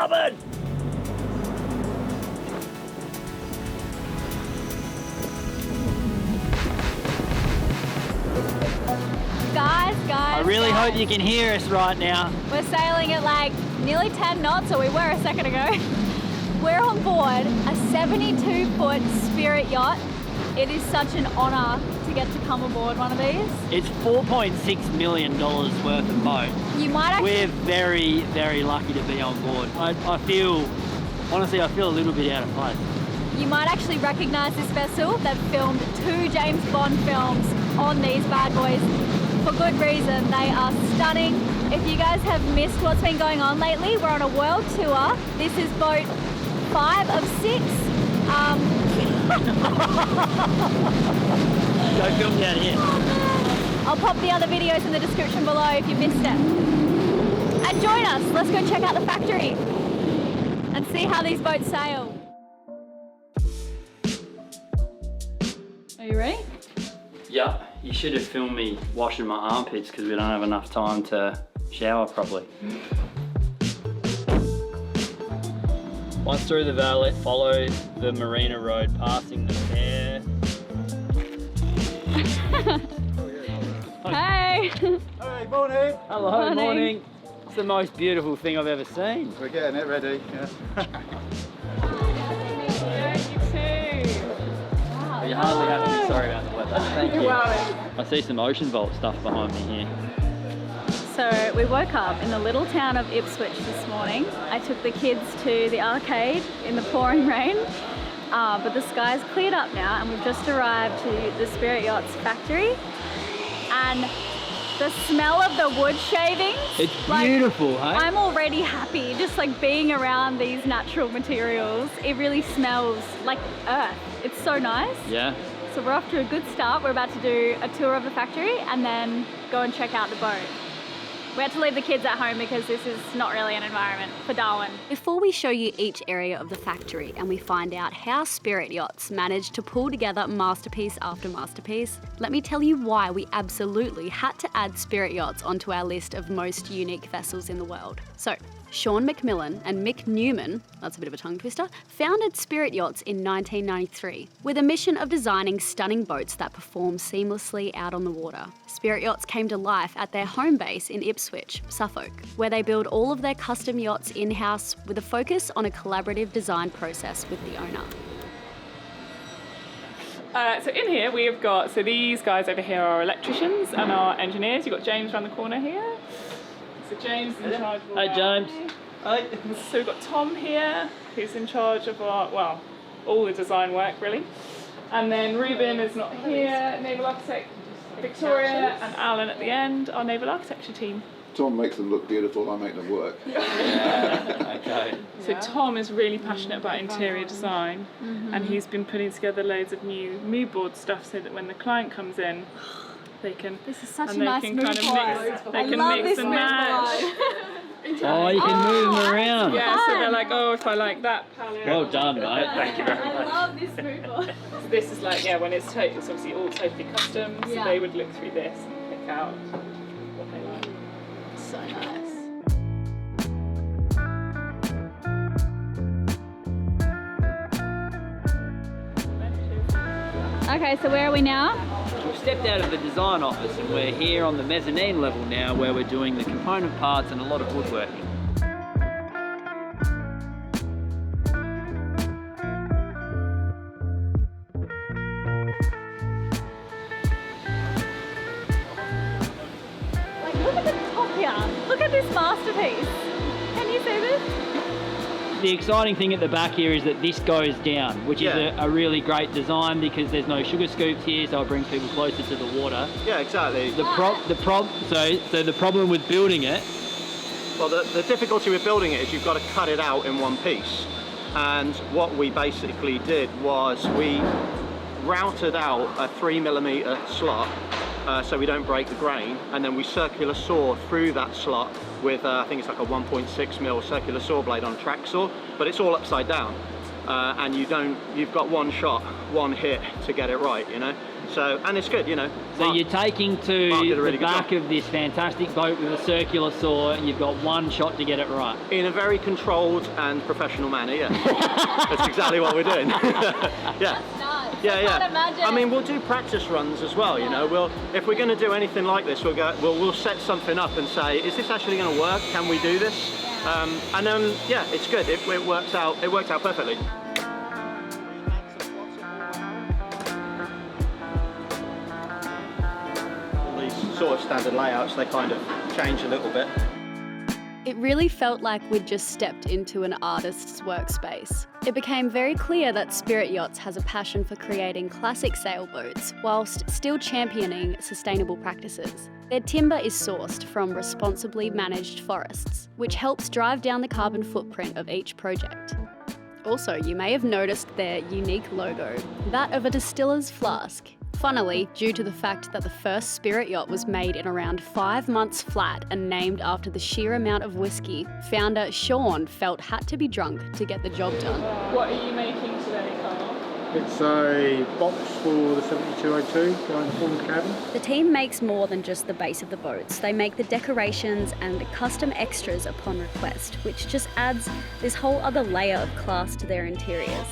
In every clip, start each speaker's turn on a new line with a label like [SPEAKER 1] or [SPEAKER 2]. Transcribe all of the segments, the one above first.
[SPEAKER 1] starboard!
[SPEAKER 2] Guys,
[SPEAKER 1] I really hope you can hear us right now.
[SPEAKER 2] we're sailing at like nearly 10 knots, or we were a second ago. We're on board a 72-foot Spirit yacht. It is such an honor to get to come aboard one of these.
[SPEAKER 1] It's $4.6 million worth of boat.
[SPEAKER 2] You might actually...
[SPEAKER 1] We're very, very lucky to be on board. I feel, honestly, I feel a little bit out of place.
[SPEAKER 2] You might actually recognize this vessel. They've filmed 2 James Bond films on these bad boys for good reason. They are stunning. If you guys have missed what's been going on lately, we're on a world tour. This is boat 5 of 6.
[SPEAKER 1] Don't film down here.
[SPEAKER 2] I'll pop the other videos in the description below if you missed it. And join us. Let's go check out the factory and see how these boats sail. Are you ready?
[SPEAKER 1] Yeah, you should have filmed me washing my armpits because we don't have enough time to shower properly. Once through the valley, follow the marina road, passing the fair.
[SPEAKER 2] Hey!
[SPEAKER 3] Hey, morning!
[SPEAKER 1] Hello, morning. It's the most beautiful thing I've ever seen.
[SPEAKER 3] We're getting it ready, yeah.
[SPEAKER 1] You hardly have to be sorry about the weather. Thank you. I see some ocean vault stuff behind me here.
[SPEAKER 2] So we woke up in the little town of Ipswich this morning. I took the kids to the arcade in the pouring rain, but the sky's cleared up now and we've just arrived to the Spirit Yachts factory. And the smell of the wood shavings.
[SPEAKER 1] It's beautiful, hey?
[SPEAKER 2] I'm already happy just like being around these natural materials. It really smells like earth. It's so nice.
[SPEAKER 1] Yeah.
[SPEAKER 2] So we're off to a good start. We're about to do a tour of the factory and then go and check out the boat. We had to leave the kids at home because this is not really an environment for Darwin.
[SPEAKER 4] Before we show you each area of the factory and we find out how Spirit Yachts managed to pull together masterpiece after masterpiece, let me tell you why we absolutely had to add Spirit Yachts onto our list of most unique vessels in the world. So, Sean McMillan and Mick Newman, that's a bit of a tongue twister, founded Spirit Yachts in 1993 with a mission of designing stunning boats that perform seamlessly out on the water. Spirit Yachts came to life at their home base in Ipswich, Suffolk, where they build all of their custom yachts in-house with a focus on a collaborative design process with the owner.
[SPEAKER 5] So in here we've got, so these guys over here are electricians and our engineers. You've got James around the corner here. So James is in charge of all
[SPEAKER 1] Hey, James.
[SPEAKER 5] Hi. So we've got Tom here, who's in charge of our, well, all the design work really. And then Ruben is not here, naval architect Victoria, and Alan at the end, our naval architecture team.
[SPEAKER 3] Tom makes them look beautiful, I make them work.
[SPEAKER 1] Yeah, okay.
[SPEAKER 5] So Tom is really passionate about interior design, and he's been putting together loads of new mood board stuff so that when the client comes in, they can,
[SPEAKER 2] This is such
[SPEAKER 5] and
[SPEAKER 2] a
[SPEAKER 5] they
[SPEAKER 2] nice
[SPEAKER 5] can
[SPEAKER 2] mood
[SPEAKER 5] kind of
[SPEAKER 2] board.
[SPEAKER 5] mix, they
[SPEAKER 2] I
[SPEAKER 5] can
[SPEAKER 2] love
[SPEAKER 5] mix
[SPEAKER 2] this
[SPEAKER 5] and
[SPEAKER 2] mood
[SPEAKER 5] match.
[SPEAKER 1] Oh, you can move them around.
[SPEAKER 5] Yeah, so they're like, oh, if I like that palette.
[SPEAKER 1] Well done, mate. Thank you very
[SPEAKER 2] I
[SPEAKER 1] much.
[SPEAKER 2] love this mood board.
[SPEAKER 5] So this is like, yeah, when it's obviously all totally custom, so
[SPEAKER 2] Yeah.
[SPEAKER 5] they would look through this and pick out what they like.
[SPEAKER 2] So nice. Okay, so where are we now?
[SPEAKER 1] We've stepped out of the design office and we're here on the mezzanine level now where we're doing the component parts and a lot of woodworking.
[SPEAKER 2] Like, look at the top here. Look at this masterpiece. Can you see this?
[SPEAKER 1] The exciting thing at the back here is that this goes down, which is a really great design because there's no sugar scoops here, so it brings people closer to the water.
[SPEAKER 6] Yeah, exactly.
[SPEAKER 1] So the problem with building it.
[SPEAKER 6] Well, the difficulty with building it is you've got to cut it out in one piece. And what we basically did was we routed out a 3mm slot so we don't break the grain, and then we circular saw through that slot with I think it's like a 1.6mm circular saw blade on a track saw, but it's all upside down, and you've got one shot, one hit to get it right, you know. So, and it's good, you know.
[SPEAKER 1] So you're taking to
[SPEAKER 6] really
[SPEAKER 1] the back of this fantastic boat with a circular saw, and you've got one shot to get it right.
[SPEAKER 6] In a very controlled and professional manner, yeah. That's exactly what we're doing. Yeah.
[SPEAKER 2] That's nice.
[SPEAKER 6] Yeah,
[SPEAKER 2] I
[SPEAKER 6] yeah.
[SPEAKER 2] can't imagine.
[SPEAKER 6] I mean, we'll do practice runs as well, you know. If we're going to do anything like this, we'll set something up and say, is this actually going to work? Can we do this? And then, yeah, it's good. It works out. It worked out perfectly. All these sort of standard layouts, they kind of change a little bit.
[SPEAKER 4] It really felt like we'd just stepped into an artist's workspace. It became very clear that Spirit Yachts has a passion for creating classic sailboats whilst still championing sustainable practices. Their timber is sourced from responsibly managed forests, which helps drive down the carbon footprint of each project. Also, you may have noticed their unique logo, that of a distiller's flask. Funnily, due to the fact that the first Spirit Yacht was made in around 5 months flat and named after the sheer amount of whiskey, founder Sean felt had to be drunk to get the job done.
[SPEAKER 5] What are you making today, Carl?
[SPEAKER 7] It's a box for the 7202 going forward cabin.
[SPEAKER 4] The team makes more than just the base of the boats. They make the decorations and custom extras upon request, which just adds this whole other layer of class to their interiors.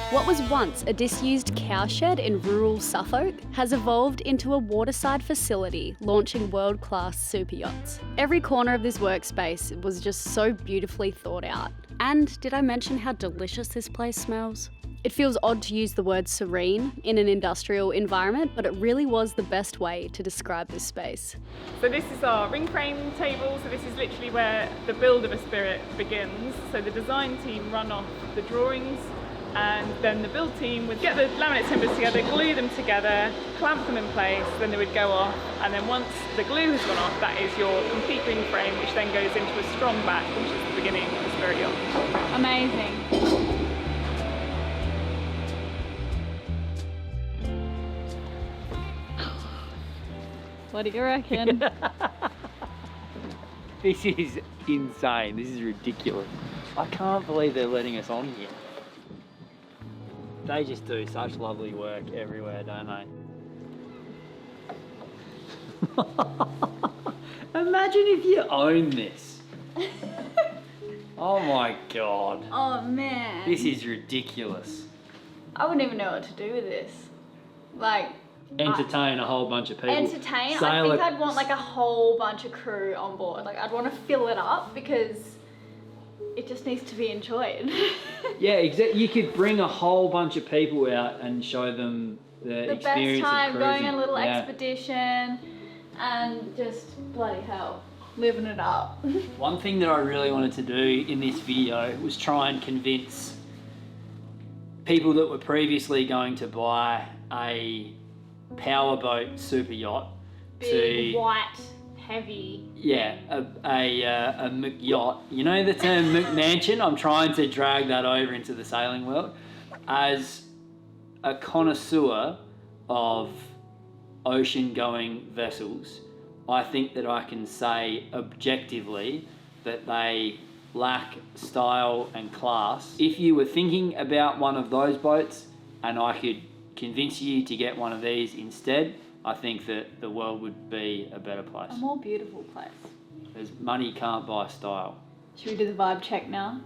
[SPEAKER 4] What was once a disused cowshed in rural Suffolk has evolved into a waterside facility launching world-class super yachts. Every corner of this workspace was just so beautifully thought out. And did I mention how delicious this place smells? It feels odd to use the word serene in an industrial environment, but it really was the best way to describe this space.
[SPEAKER 5] So this is our ring frame table, so this is literally where the build of a Spirit begins. So the design team run off the drawings, and then the build team would get the laminate timbers together, glue them together, clamp them in place, then they would go off, and then once the glue has gone off, that is your complete ring frame, which then goes into a strong back, which is the beginning of the Spirit Yacht.
[SPEAKER 2] Amazing. What do you reckon?
[SPEAKER 1] This is insane. This is ridiculous. I can't believe they're letting us on here. They just do such lovely work everywhere, don't they? Imagine if you own this. Oh my God.
[SPEAKER 2] Oh man.
[SPEAKER 1] This is ridiculous.
[SPEAKER 2] I wouldn't even know what to do with this. Like,
[SPEAKER 1] Entertain a whole bunch of people.
[SPEAKER 2] entertain. I think I'd want like a whole bunch of crew on board. Like I'd want to fill it up because it just needs to be enjoyed.
[SPEAKER 1] Yeah, exactly. You could bring a whole bunch of people out and show them the experience
[SPEAKER 2] best time
[SPEAKER 1] of cruising.
[SPEAKER 2] going on a little expedition and just bloody hell, living it up.
[SPEAKER 1] One thing that I really wanted to do in this video was try and convince people that were previously going to buy a powerboat super yacht
[SPEAKER 2] Big, white, heavy.
[SPEAKER 1] Yeah, a McYacht. You know the term McMansion? I'm trying to drag that over into the sailing world. As a connoisseur of ocean-going vessels, I think that I can say objectively that they lack style and class. If you were thinking about one of those boats and I could convince you to get one of these instead, I think that the world would be a better place.
[SPEAKER 2] A more beautiful place.
[SPEAKER 1] Because money can't buy style.
[SPEAKER 2] Should we do the vibe check now?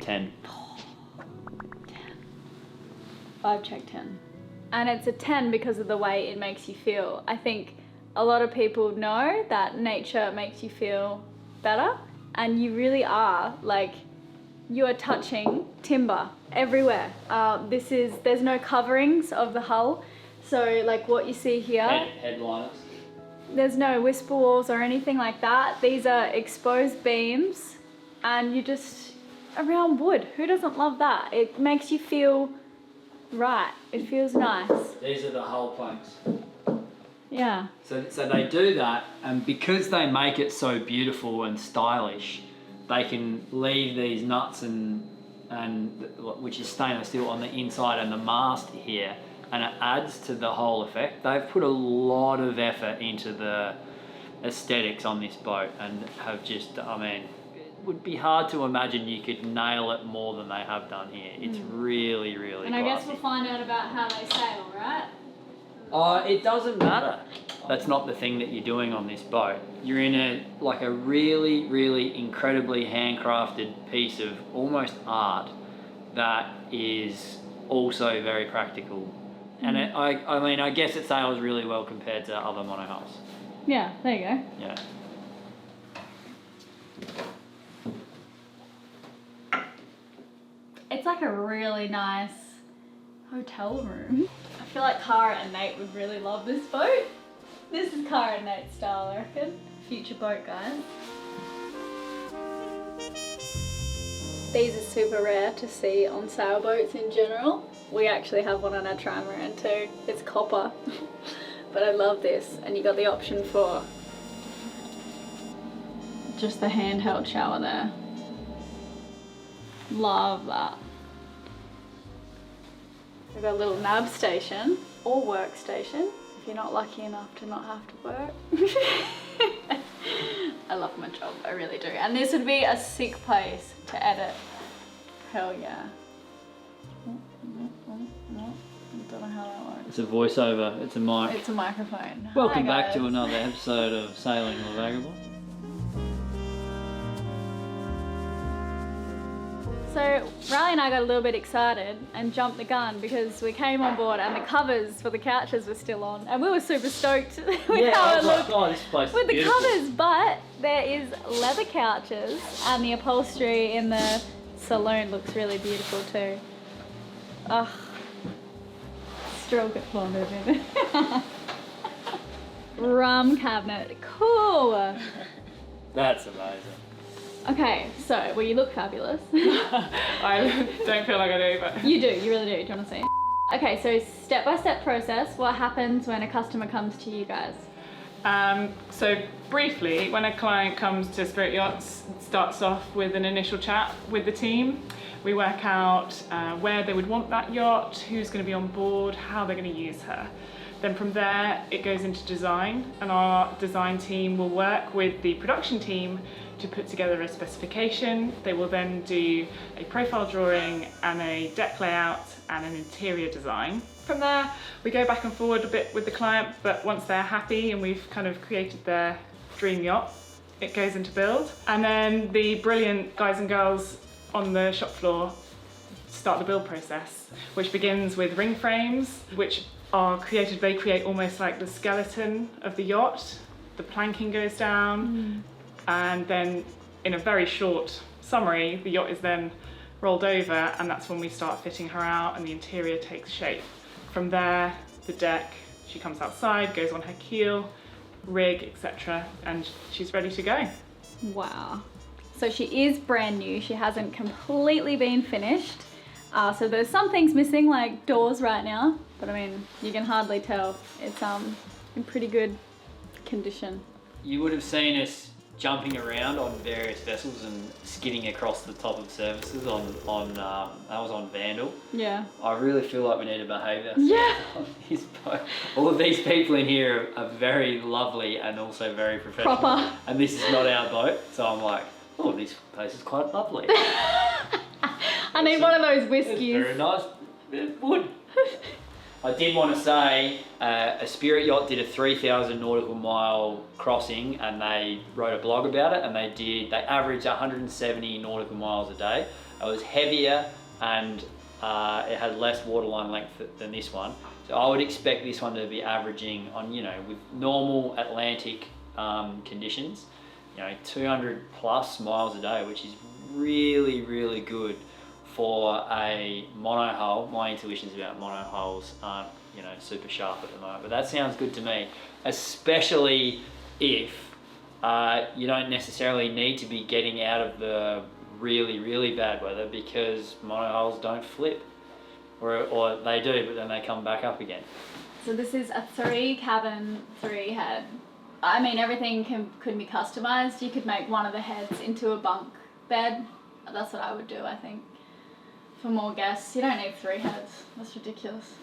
[SPEAKER 1] 10.
[SPEAKER 2] 10. Vibe check 10. And it's a 10 because of the way it makes you feel. I think a lot of people know that nature makes you feel better, and you really are. Like, you are touching timber everywhere. There's no coverings of the hull. So like what you see here,
[SPEAKER 1] Headliners.
[SPEAKER 2] there's no whisper walls or anything like that. These are exposed beams and you just around wood. Who doesn't love that? It makes you feel right. It feels nice.
[SPEAKER 1] These are the hull planks.
[SPEAKER 2] Yeah.
[SPEAKER 1] So they do that, and because they make it so beautiful and stylish, they can leave these nuts and which is stainless steel on the inside and the mast here, and it adds to the whole effect. They've put a lot of effort into the aesthetics on this boat and have just, I mean, it would be hard to imagine you could nail it more than they have done here. It's really, really
[SPEAKER 2] And
[SPEAKER 1] classy.
[SPEAKER 2] I guess we'll find out about how they sail, right?
[SPEAKER 1] It doesn't matter. That's not the thing that you're doing on this boat. You're in a really, really incredibly handcrafted piece of almost art that is also very practical. And I mean, I guess it sails really well compared to other monohulls.
[SPEAKER 2] Yeah, there you go.
[SPEAKER 1] Yeah.
[SPEAKER 2] It's like a really nice hotel room. I feel like Cara and Nate would really love this boat. This is Cara and Nate's style, I reckon. Future boat guys. These are super rare to see on sailboats in general. We actually have one on our trimaran too. It's copper. But I love this. And you got the option for just the handheld shower there. Love that. We've got a little nab station or workstation if you're not lucky enough to not have to work. I love my job, I really do. And this would be a sick place to edit. Hell yeah. I don't know how that works.
[SPEAKER 1] It's a voiceover, it's a mic.
[SPEAKER 2] It's a microphone.
[SPEAKER 1] Welcome
[SPEAKER 2] Hi,
[SPEAKER 1] back to
[SPEAKER 2] guys.
[SPEAKER 1] another episode of Sailing with Vagabond.
[SPEAKER 2] So Riley and I got a little bit excited and jumped the gun because we came on board and the covers for the couches were still on and we were super stoked with how it looked
[SPEAKER 1] oh, this place
[SPEAKER 2] with
[SPEAKER 1] is
[SPEAKER 2] the
[SPEAKER 1] beautiful.
[SPEAKER 2] covers, but there is leather couches and the upholstery in the saloon looks really beautiful too. Ugh. Stroke it for me, baby. Rum cabinet, cool.
[SPEAKER 1] That's amazing.
[SPEAKER 2] Okay, so, well, you look fabulous.
[SPEAKER 5] I don't feel like I do, but
[SPEAKER 2] You do, you really do. Do you want to see? Okay, so step-by-step process, what happens when a customer comes to you guys?
[SPEAKER 5] So briefly, when a client comes to Spirit Yachts, it starts off with an initial chat with the team. We work out where they would want that yacht, who's going to be on board, how they're going to use her. Then from there, it goes into design, and our design team will work with the production team to put together a specification. They will then do a profile drawing and a deck layout and an interior design. From there, we go back and forward a bit with the client, but once they're happy and we've kind of created their dream yacht, it goes into build. And then the brilliant guys and girls on the shop floor start the build process, which begins with ring frames, which are created, they create almost like the skeleton of the yacht. The planking goes down, and then in a very short summary, the yacht is then rolled over, and that's when we start fitting her out and the interior takes shape. From there, the deck, she comes outside, goes on her keel, rig, etc., and she's ready to go.
[SPEAKER 2] Wow. So she is brand new. She hasn't completely been finished. So there's some things missing, like doors right now, but I mean, you can hardly tell. It's in pretty good condition.
[SPEAKER 1] You would have seen us jumping around on various vessels and skidding across the top of services on that was on Vandal.
[SPEAKER 2] Yeah.
[SPEAKER 1] I really feel like we need to behave ourselves
[SPEAKER 2] Yeah.
[SPEAKER 1] on this boat. All of these people in here are very lovely and also very professional.
[SPEAKER 2] Proper.
[SPEAKER 1] And this is not our boat, so I'm like, oh, this place is quite lovely.
[SPEAKER 2] I need one of those
[SPEAKER 1] It's
[SPEAKER 2] whiskies.
[SPEAKER 1] very nice. It would. I did want to say a Spirit Yacht did a 3,000 nautical mile crossing, and they wrote a blog about it, and they averaged 170 nautical miles a day. It was heavier and it had less waterline length than this one. So I would expect this one to be averaging on, with normal Atlantic conditions, 200 plus miles a day, which is really, really good for a monohull. My intuitions about monohulls aren't, super sharp at the moment, but that sounds good to me, especially if you don't necessarily need to be getting out of the really, really bad weather, because monohulls don't flip, or they do, but then they come back up again.
[SPEAKER 2] So this is a 3-cabin, 3-head. I mean, everything could be customized. You could make one of the heads into a bunk bed. That's what I would do, I think. For more guests, you don't need 3 heads. That's ridiculous.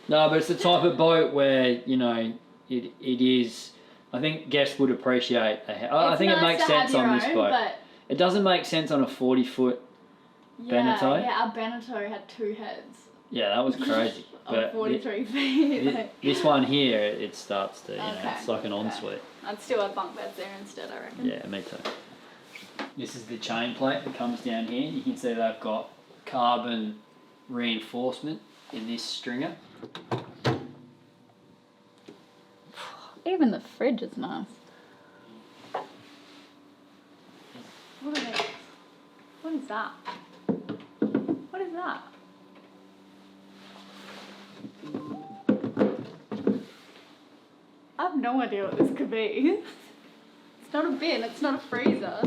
[SPEAKER 1] No, but it's the type of boat where, it is, I think guests would appreciate a head. I think it makes sense on this boat.
[SPEAKER 2] But
[SPEAKER 1] It doesn't make sense on a 40-foot Beneteau.
[SPEAKER 2] Yeah, our Beneteau had 2 heads.
[SPEAKER 1] Yeah, that was crazy. But
[SPEAKER 2] 43 feet.
[SPEAKER 1] this one here, it starts to,
[SPEAKER 2] Okay.
[SPEAKER 1] it's like an ensuite.
[SPEAKER 2] I'd still have bunk beds there instead, I reckon.
[SPEAKER 1] Yeah, me too. This is the chain plate that comes down here. You can see they've got carbon reinforcement in this stringer.
[SPEAKER 2] Even the fridge is nice. What are they? What is that? What is that? I have no idea what this could be. It's not a bin, it's not a freezer.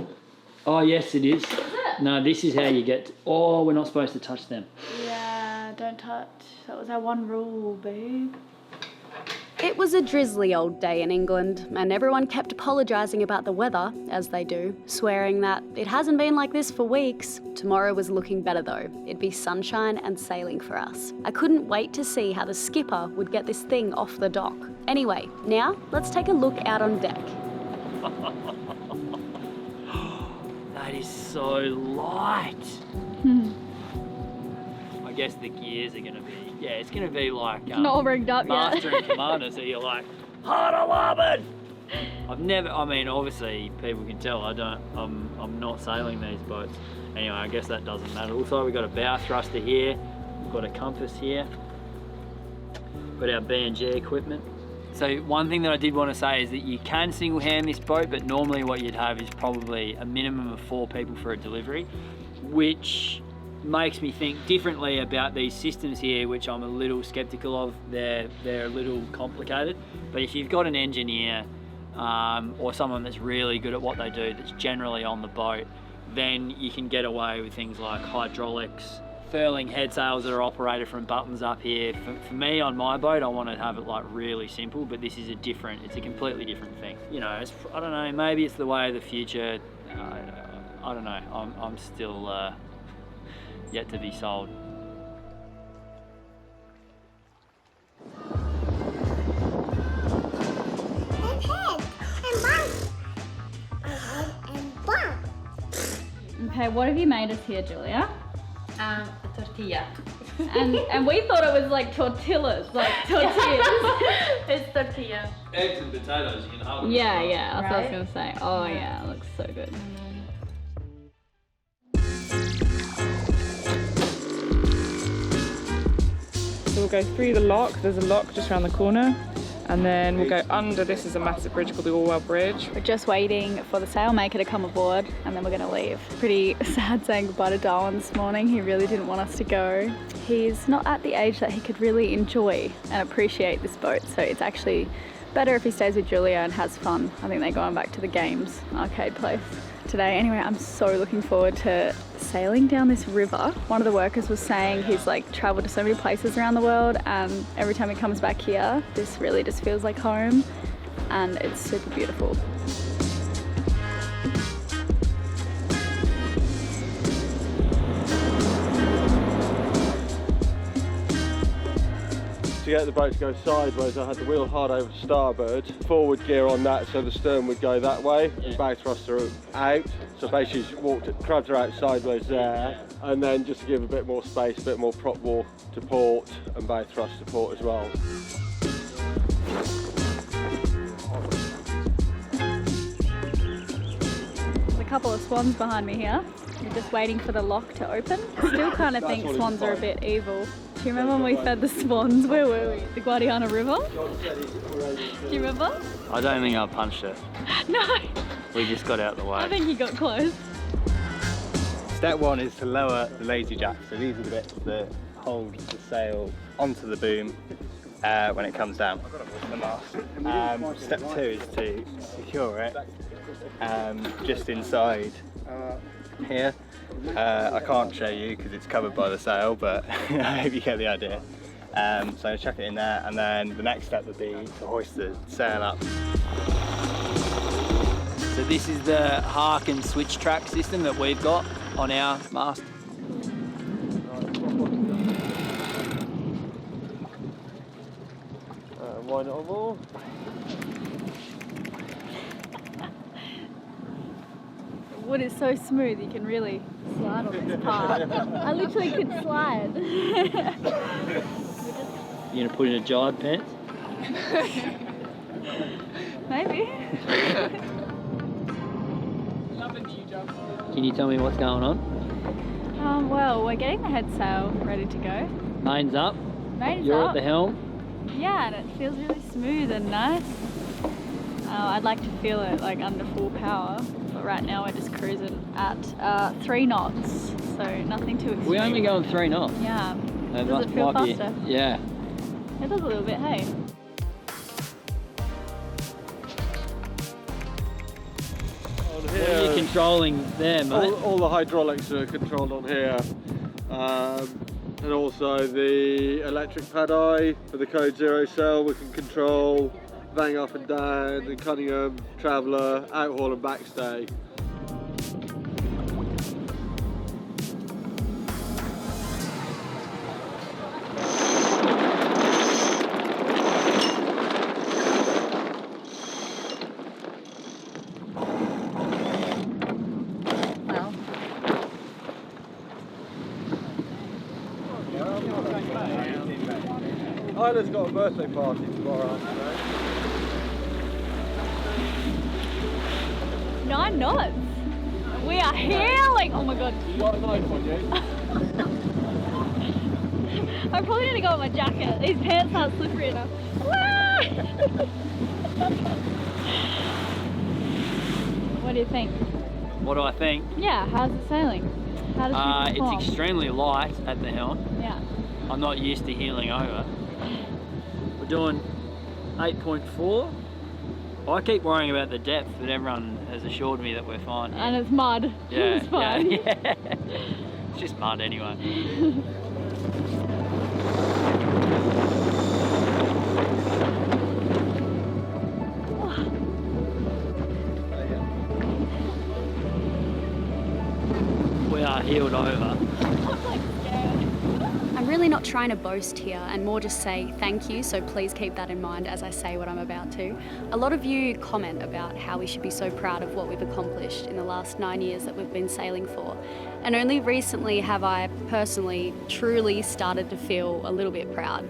[SPEAKER 1] Oh, yes, it is.
[SPEAKER 2] Is it?
[SPEAKER 1] No, this is how you get... Oh, we're not supposed to touch them.
[SPEAKER 2] Yeah, don't touch. That was our one rule, babe.
[SPEAKER 4] It was a drizzly old day in England, and everyone kept apologising about the weather, as they do, swearing that it hasn't been like this for weeks. Tomorrow was looking better though. It'd be sunshine and sailing for us. I couldn't wait to see how the skipper would get this thing off the dock. Anyway, now let's take a look out on deck.
[SPEAKER 1] That is so light. I guess the gears are going to be... Yeah, it's going to be like...
[SPEAKER 2] Not rigged up yet.
[SPEAKER 1] Master and Commander, so you're like, hard on larboard! I've never... I mean, obviously, people can tell I'm not sailing these boats. Anyway, I guess that doesn't matter. Looks like we've got a bow thruster here. We've got a compass here. Got our B&G equipment. So one thing that I did want to say is that you can single hand this boat, but normally what you'd have is probably a minimum of 4 people for a delivery, which makes me think differently about these systems here, which I'm a little skeptical of. They're a little complicated, but if you've got an engineer or someone that's really good at what they do, that's generally on the boat, then you can get away with things like hydraulics, furling head sails that are operated from buttons up here. For me, on my boat, I want to have it like really simple, but this is it's a completely different thing. You know, I don't know, maybe it's the way of the future. I don't know, I'm still yet to be sold.
[SPEAKER 2] Okay, what have you made us here, Julia?
[SPEAKER 8] A tortilla.
[SPEAKER 2] And we thought it was like tortillas, like tortillas.
[SPEAKER 8] It's tortilla.
[SPEAKER 1] Eggs and potatoes, you can have them.
[SPEAKER 2] Yeah, that's what I was
[SPEAKER 8] Right?
[SPEAKER 2] gonna say. Oh yeah, it looks so good.
[SPEAKER 5] So we'll go through the lock. There's a lock just around the corner. And then we'll go under. This is a massive bridge called the Orwell Bridge.
[SPEAKER 2] We're just waiting for the sailmaker to come aboard and then we're gonna leave. Pretty sad saying goodbye to Darwin this morning. He really didn't want us to go. He's not at the age that he could really enjoy and appreciate this boat, so it's actually better if he stays with Julia and has fun. I think they're going back to the games arcade place today. Anyway, I'm so looking forward to sailing down this river. One of the workers was saying he's like traveled to so many places around the world, and every time he comes back here, this really just feels like home, and it's super beautiful.
[SPEAKER 9] To get the boat to go sideways, I had the wheel hard over starboard, forward gear on that so the stern would go that way, and back thruster out. So basically just crabs her out sideways there, and then just to give a bit more space, a bit more prop wall to port and bow thrust to port as well.
[SPEAKER 2] There's a couple of swans behind me here. We're just waiting for the lock to open. Still kind of think swans are a bit evil. Do you remember when we fed the swans? Where were we? The Guadiana River? Do you remember?
[SPEAKER 1] I don't think I punched it.
[SPEAKER 2] No,
[SPEAKER 1] We just got out the way.
[SPEAKER 2] I think he got close.
[SPEAKER 10] Step one is to lower the lazy jack. So these are the bits that hold the sail onto the boom when it comes down the mast. Step two is to secure it just inside here. I can't show you because it's covered by the sail, but I hope you get the idea. So chuck it in there, and then the next step would be to hoist the sail up.
[SPEAKER 1] So this is the hark and switch track system that we've got on our mast.
[SPEAKER 9] Why not more?
[SPEAKER 2] wood is so smooth, you can really slide on this part. I literally could slide.
[SPEAKER 1] You gonna put in a jive pants?
[SPEAKER 2] Maybe.
[SPEAKER 1] Can you tell me what's going on?
[SPEAKER 2] Well, we're getting the head sail ready to go.
[SPEAKER 1] Mains up.
[SPEAKER 2] Mains
[SPEAKER 1] You're
[SPEAKER 2] up.
[SPEAKER 1] at the helm.
[SPEAKER 2] Yeah, and it feels really smooth and nice. I'd like to feel it like under full power, but right now we're just cruising at 3 knots, so nothing too extreme.
[SPEAKER 1] We're only going 3 knots.
[SPEAKER 2] Yeah.
[SPEAKER 1] That
[SPEAKER 2] Does it feel
[SPEAKER 1] might be-
[SPEAKER 2] faster?
[SPEAKER 1] Yeah.
[SPEAKER 2] It does a little bit, hey?
[SPEAKER 1] What are you controlling there, mate?
[SPEAKER 9] All the hydraulics are controlled on here. And also the electric pad eye for the code 0 cell we can control. Bang up and down, the Cunningham, Traveller, outhaul and backstay. Isla's got a birthday party tomorrow afternoon.
[SPEAKER 2] 9 knots. We are hailing. Oh my god.
[SPEAKER 9] You got a knife on you?
[SPEAKER 2] I probably need to go with my jacket. These pants aren't slippery enough. What do you think?
[SPEAKER 1] What do I think?
[SPEAKER 2] Yeah, how's it sailing? How does it perform?
[SPEAKER 1] It's extremely light at the helm.
[SPEAKER 2] Yeah.
[SPEAKER 1] I'm not used to heeling over. We're doing 8.4. I keep worrying about the depth, but everyone has assured me that we're fine.
[SPEAKER 2] And it's mud.
[SPEAKER 1] Yeah,
[SPEAKER 2] It's fine.
[SPEAKER 1] yeah. It's just mud anyway. We are heeled over.
[SPEAKER 4] I'm really not trying to boast here and more just say thank you, so please keep that in mind as I say what I'm about to. A lot of you comment about how we should be so proud of what we've accomplished in the last 9 years that we've been sailing for. And only recently have I personally truly started to feel a little bit proud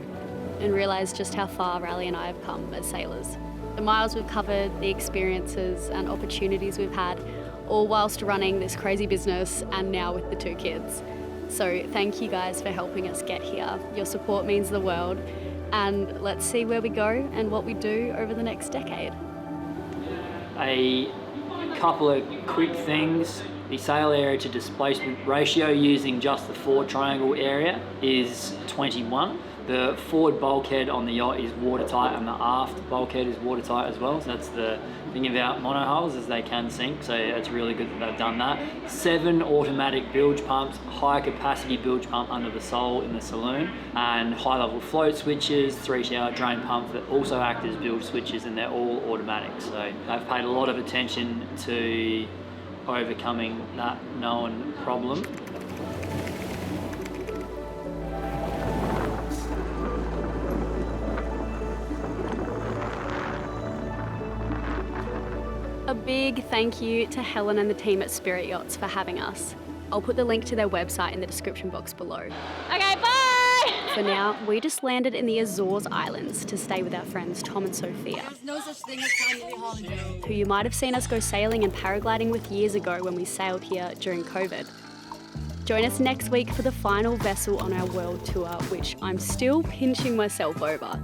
[SPEAKER 4] and realise just how far Riley and I have come as sailors. The miles we've covered, the experiences and opportunities we've had, all whilst running this crazy business and now with the 2 kids. So thank you guys for helping us get here. Your support means the world, and let's see where we go and what we do over the next decade.
[SPEAKER 1] A couple of quick things. The sail area to displacement ratio using just the forward triangle area is 21. The forward bulkhead on the yacht is watertight and the aft bulkhead is watertight as well. So that's the thing about monohulls, is they can sink. So it's really good that they've done that. 7 automatic bilge pumps, high capacity bilge pump under the sole in the saloon, and high level float switches, 3 shower drain pumps that also act as bilge switches, and they're all automatic. So they've paid a lot of attention to overcoming that known problem.
[SPEAKER 4] A big thank you to Helen and the team at Spirit Yachts for having us. I'll put the link to their website in the description box below.
[SPEAKER 2] Okay, bye!
[SPEAKER 4] For now, we just landed in the Azores Islands to stay with our friends Tom and Sophia,
[SPEAKER 8] There's no such thing as family holiday.
[SPEAKER 4] who you might have seen us go sailing and paragliding with years ago when we sailed here during COVID. Join us next week for the final vessel on our world tour, which I'm still pinching myself over.